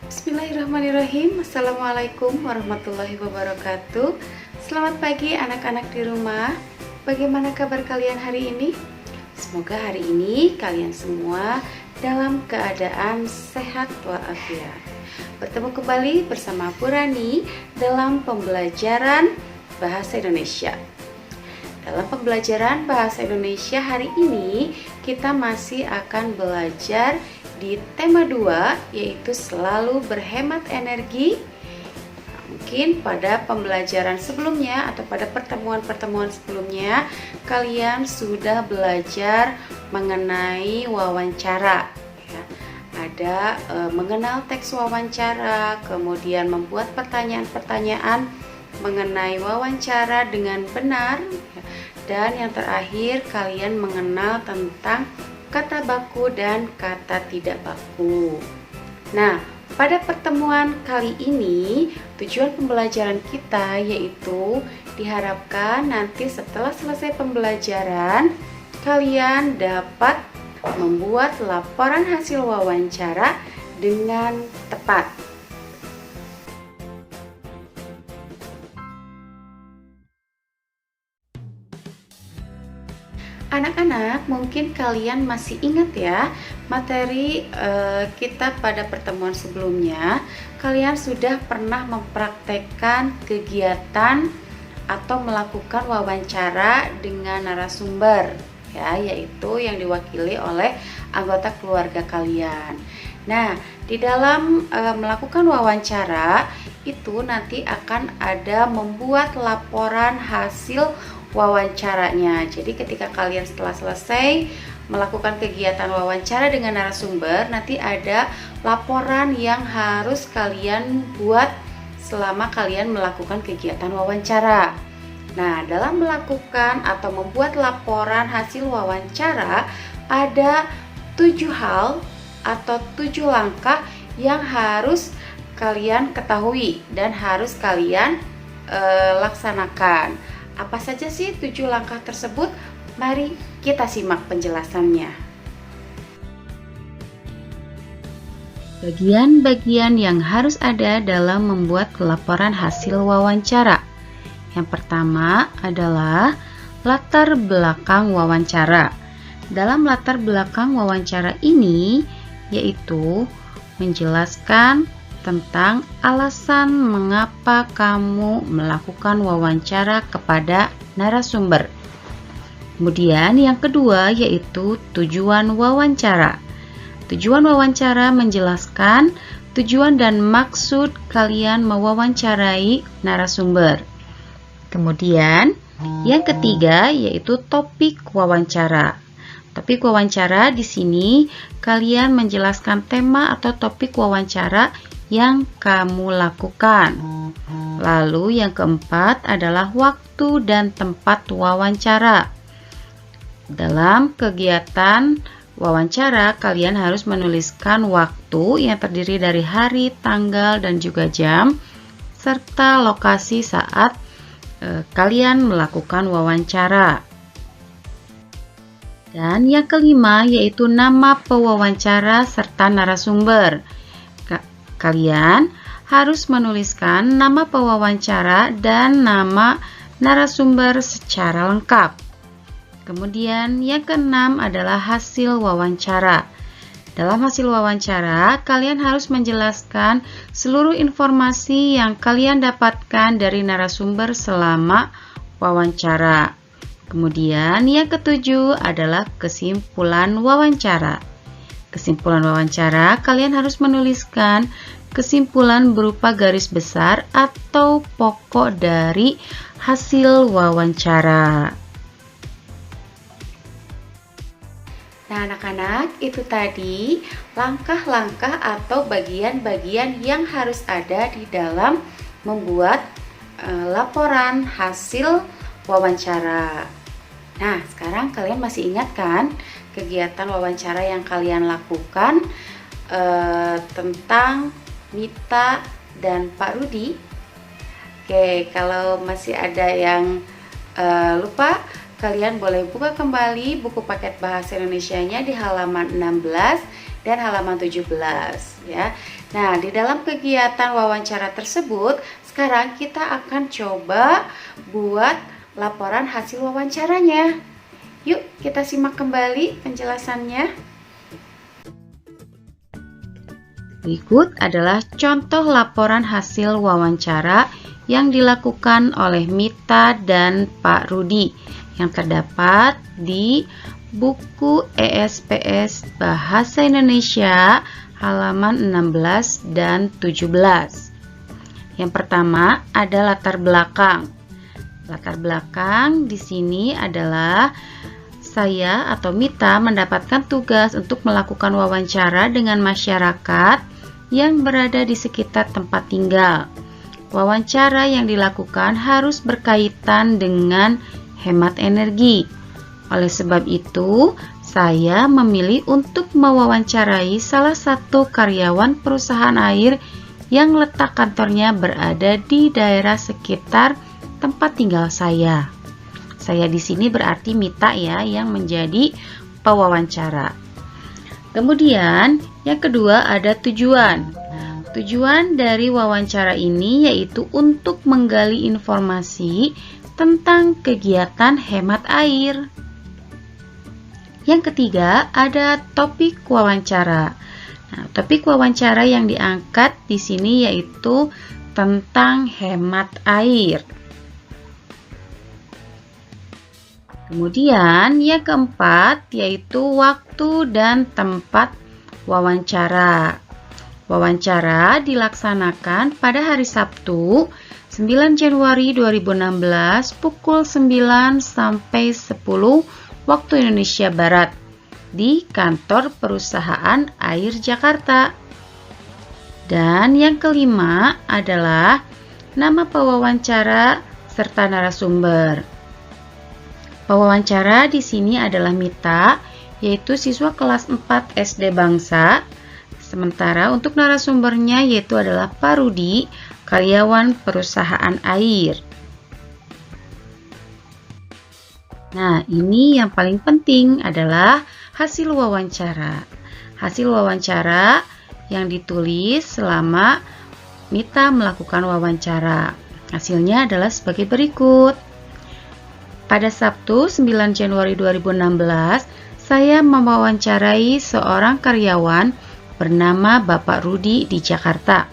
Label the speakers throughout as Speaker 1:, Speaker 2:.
Speaker 1: Bismillahirrahmanirrahim. Assalamualaikum warahmatullahi wabarakatuh. Selamat pagi anak-anak di rumah. Bagaimana kabar kalian hari ini? Semoga hari ini kalian semua dalam keadaan sehat walafiat. Bertemu kembali bersama Purani dalam pembelajaran Bahasa Indonesia. Dalam pembelajaran Bahasa Indonesia hari ini kita masih akan belajar di tema 2, yaitu selalu berhemat energi. Mungkin pada pembelajaran sebelumnya atau pada pertemuan-pertemuan sebelumnya kalian sudah belajar mengenai wawancara ya. Ada mengenal teks wawancara, kemudian membuat pertanyaan-pertanyaan mengenai wawancara dengan benar ya. Dan yang terakhir kalian mengenal tentang kata baku dan kata tidak baku. Nah, pada pertemuan kali ini tujuan pembelajaran kita yaitu diharapkan nanti setelah selesai pembelajaran kalian dapat membuat laporan hasil wawancara dengan tepat. Anak-anak, mungkin kalian masih ingat ya materi kita pada pertemuan sebelumnya. Kalian sudah pernah mempraktekkan kegiatan atau melakukan wawancara dengan narasumber ya, yaitu yang diwakili oleh anggota keluarga kalian. Nah, di dalam melakukan wawancara itu nanti akan ada membuat laporan hasil wawancaranya. Jadi ketika kalian setelah selesai melakukan kegiatan wawancara dengan narasumber, nanti ada laporan yang harus kalian buat selama kalian melakukan kegiatan wawancara. Nah, dalam melakukan atau membuat laporan hasil wawancara ada 7 hal atau 7 langkah yang harus kalian ketahui dan harus kalian laksanakan. Apa saja sih 7 langkah tersebut? Mari kita simak penjelasannya. Bagian-bagian yang harus ada dalam membuat laporan hasil wawancara. Yang pertama adalah latar belakang wawancara. Dalam latar belakang wawancara ini yaitu menjelaskan tentang alasan mengapa kamu melakukan wawancara kepada narasumber. Kemudian yang kedua yaitu tujuan wawancara. Tujuan wawancara menjelaskan tujuan dan maksud kalian mewawancarai narasumber. Kemudian yang ketiga yaitu topik wawancara. Topik wawancara di sini kalian menjelaskan tema atau topik wawancara yang kamu lakukan. Lalu yang keempat adalah waktu dan tempat wawancara. Dalam kegiatan wawancara kalian harus menuliskan waktu yang terdiri dari hari, tanggal, dan juga jam serta lokasi saat kalian melakukan wawancara. Dan yang kelima yaitu nama pewawancara serta narasumber. Kalian harus menuliskan nama pewawancara dan nama narasumber secara lengkap. Kemudian yang keenam adalah hasil wawancara. Dalam hasil wawancara, kalian harus menjelaskan seluruh informasi yang kalian dapatkan dari narasumber selama wawancara. Kemudian yang ketujuh adalah kesimpulan wawancara. Kesimpulan wawancara, kalian harus menuliskan kesimpulan berupa garis besar atau pokok dari hasil wawancara. Nah, anak-anak, itu tadi langkah-langkah atau bagian-bagian yang harus ada di dalam membuat laporan hasil wawancara. Nah, sekarang kalian masih ingat kan kegiatan wawancara yang kalian lakukan tentang Mita dan Pak Rudi? Oke, kalau masih ada yang lupa, kalian boleh buka kembali buku paket bahasa Indonesianya di halaman 16 dan halaman 17 ya. Nah, di dalam kegiatan wawancara tersebut, sekarang kita akan coba buat laporan hasil wawancaranya. Yuk, kita simak kembali penjelasannya. Berikut adalah contoh laporan hasil wawancara yang dilakukan oleh Mita dan Pak Rudi yang terdapat di buku ESPS Bahasa Indonesia halaman 16 dan 17. Yang pertama ada latar belakang. Latar belakang di sini adalah saya atau Mita mendapatkan tugas untuk melakukan wawancara dengan masyarakat yang berada di sekitar tempat tinggal. Wawancara yang dilakukan harus berkaitan dengan hemat energi. Oleh sebab itu, saya memilih untuk mewawancarai salah satu karyawan perusahaan air yang letak kantornya berada di daerah sekitar tempat tinggal saya. Saya di sini berarti Mita ya, yang menjadi pewawancara. Kemudian, yang kedua ada tujuan. Tujuan dari wawancara ini yaitu untuk menggali informasi tentang kegiatan hemat air. Yang ketiga ada topik wawancara. Nah, topik wawancara yang diangkat di sini yaitu tentang hemat air. Kemudian yang keempat yaitu waktu dan tempat wawancara. Wawancara dilaksanakan pada hari Sabtu 9 Januari 2016 pukul 9 sampai 10 waktu Indonesia Barat di kantor perusahaan air Jakarta. Dan yang kelima adalah nama pewawancara serta narasumber. Pewawancara di sini adalah Mita, yaitu siswa kelas 4 SD Bangsa. Sementara untuk narasumbernya yaitu adalah Pak Rudi, karyawan perusahaan air. Nah, ini yang paling penting adalah hasil wawancara. Hasil wawancara yang ditulis selama Mita melakukan wawancara. Hasilnya adalah sebagai berikut. Pada Sabtu 9 Januari 2016, saya mewawancarai seorang karyawan bernama Bapak Rudi di Jakarta.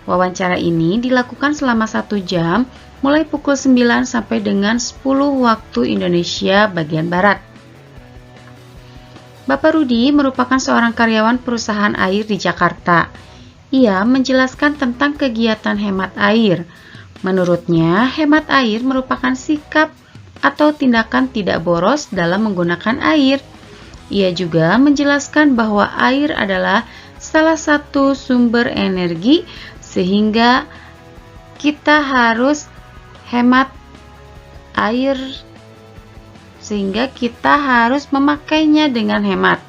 Speaker 1: Wawancara ini dilakukan selama 1 jam mulai pukul 9 sampai dengan 10 waktu Indonesia bagian Barat. Bapak Rudi merupakan seorang karyawan perusahaan air di Jakarta. Ia menjelaskan tentang kegiatan hemat air. Menurutnya, hemat air merupakan sikap atau tindakan tidak boros dalam menggunakan air. Ia juga menjelaskan bahwa air adalah salah satu sumber energi sehingga kita harus hemat air, sehingga kita harus memakainya dengan hemat.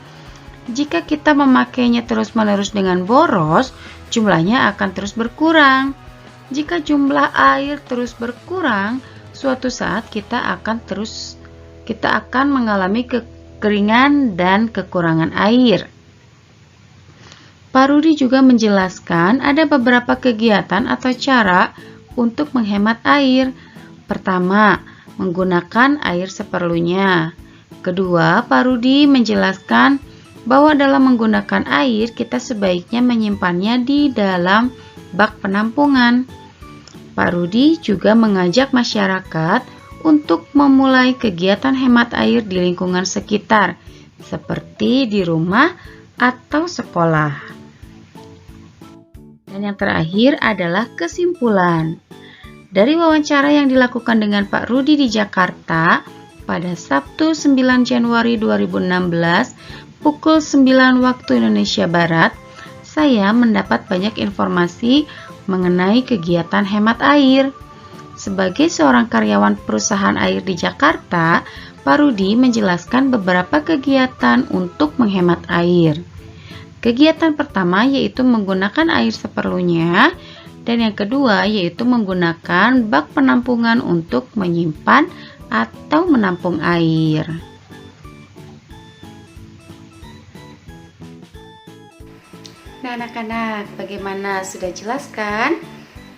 Speaker 1: Jika kita memakainya terus-menerus dengan boros, jumlahnya akan terus berkurang. Jika jumlah air terus berkurang, suatu saat kita akan mengalami kekeringan dan kekurangan air. Pak Rudi juga menjelaskan ada beberapa kegiatan atau cara untuk menghemat air. Pertama, menggunakan air seperlunya. Kedua, Pak Rudi menjelaskan bahwa dalam menggunakan air, kita sebaiknya menyimpannya di dalam bak penampungan. Pak Rudi juga mengajak masyarakat untuk memulai kegiatan hemat air di lingkungan sekitar, seperti di rumah atau sekolah. Dan yang terakhir adalah kesimpulan. Dari wawancara yang dilakukan dengan Pak Rudi di Jakarta pada Sabtu 9 Januari 2016 pukul 9 waktu Indonesia Barat, saya mendapat banyak informasi mengenai kegiatan hemat air. Sebagai seorang karyawan perusahaan air di Jakarta, Pak Rudi menjelaskan beberapa kegiatan untuk menghemat air. Kegiatan pertama yaitu menggunakan air seperlunya, dan yang kedua yaitu menggunakan bak penampungan untuk menyimpan atau menampung air. anak-anak, bagaimana? Sudah jelas kan?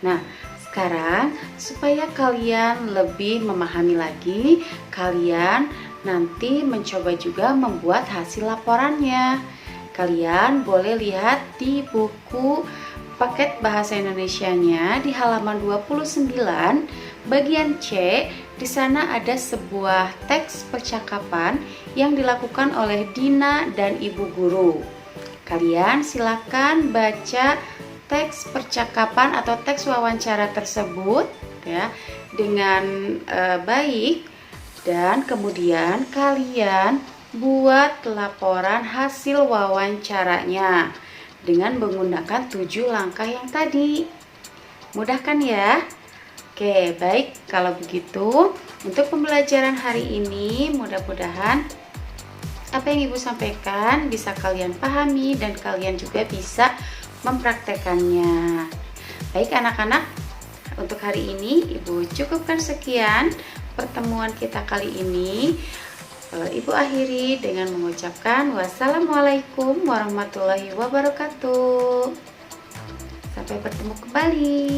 Speaker 1: Nah, sekarang supaya kalian lebih memahami lagi, kalian nanti mencoba juga membuat hasil laporannya. Kalian boleh lihat di buku paket bahasa Indonesianya di halaman 29 bagian C. Di sana ada sebuah teks percakapan yang dilakukan oleh Dina dan Ibu Guru. Kalian silakan baca teks percakapan atau teks wawancara tersebut ya dengan baik, dan kemudian kalian buat laporan hasil wawancaranya dengan menggunakan 7 langkah yang tadi. Mudah kan ya? Oke, baik, kalau begitu untuk pembelajaran hari ini mudah-mudahan apa yang Ibu sampaikan bisa kalian pahami dan kalian juga bisa mempraktekannya. Baik anak-anak, untuk hari ini Ibu cukupkan sekian pertemuan kita kali ini. Ibu akhiri dengan mengucapkan wassalamualaikum warahmatullahi wabarakatuh. Sampai bertemu kembali.